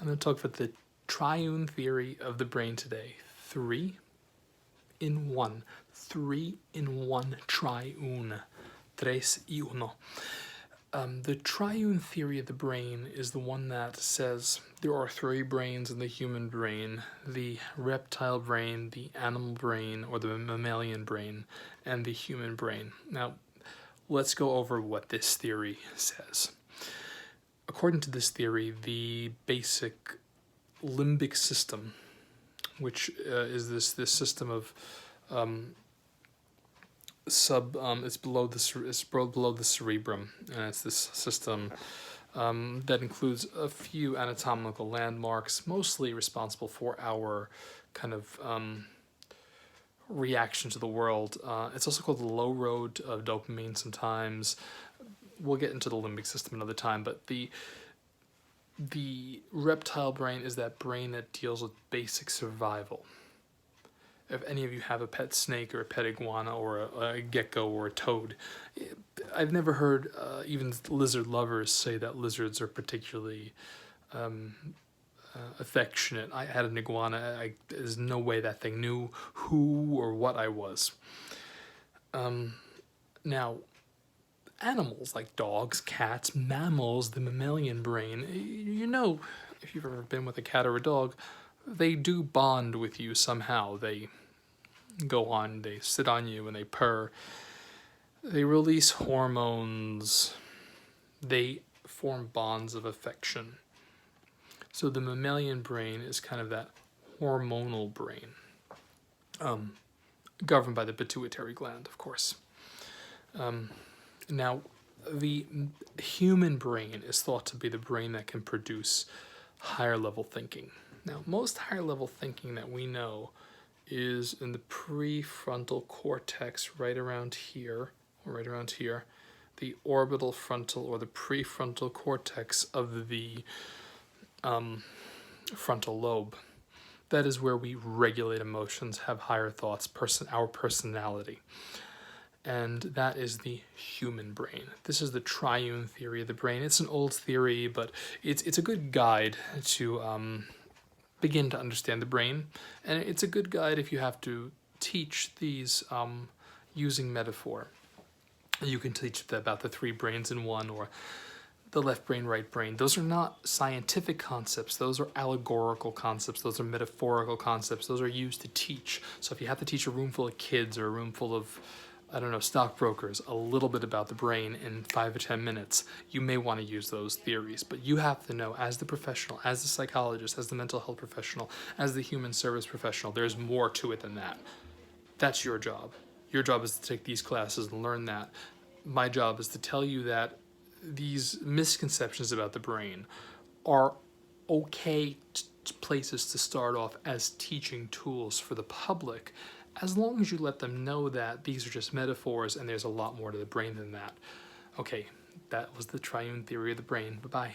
I'm going to talk about the triune theory of the brain today. 3 in 1. 3 in 1 triune. Tres y uno. The triune theory of the brain is the one that says there are 3 brains in the human brain: the reptile brain, the animal brain, or the mammalian brain, and the human brain. Now, let's go over what this theory says. According to this theory, the basic limbic system, which is this system of it's below the cerebrum, and it's this system that includes a few anatomical landmarks, mostly responsible for our kind of reaction to the world. It's also called the low road of dopamine sometimes. We'll get into the limbic system another time, but the reptile brain is that brain that deals with basic survival. If any of you have a pet snake or a pet iguana or a gecko or a toad, I've never heard even lizard lovers say that lizards are particularly affectionate. I had an iguana. There's no way that thing knew who or what I was. Now, animals like dogs, cats, mammals, the mammalian brain, you know, if you've ever been with a cat or a dog, they do bond with you somehow. They go on, they sit on you and they purr. They release hormones. They form bonds of affection. So the mammalian brain is kind of that hormonal brain, governed by the pituitary gland, of course. Now, the human brain is thought to be the brain that can produce higher level thinking. Now, most higher level thinking that we know is in the prefrontal cortex, right around here, the orbital frontal or the prefrontal cortex of the frontal lobe. That is where we regulate emotions, have higher thoughts, our personality. And that is the human brain. This is the triune theory of the brain. It's an old theory, but it's a good guide to begin to understand the brain. And it's a good guide if you have to teach these using metaphor. You can teach about the 3 brains in 1, or the left brain, right brain. Those are not scientific concepts. Those are allegorical concepts. Those are metaphorical concepts. Those are used to teach. So if you have to teach a room full of kids or a room full of, I don't know, stockbrokers, a little bit about the brain in 5 or 10 minutes, you may want to use those theories. But you have to know, as the professional, as the psychologist, as the mental health professional, as the human service professional, there's more to it than that. That's your job. Your job is to take these classes and learn that. My job is to tell you that these misconceptions about the brain are okay places to start off as teaching tools for the public, as long as you let them know that these are just metaphors and there's a lot more to the brain than that. Okay, that was the triune theory of the brain. Bye-bye.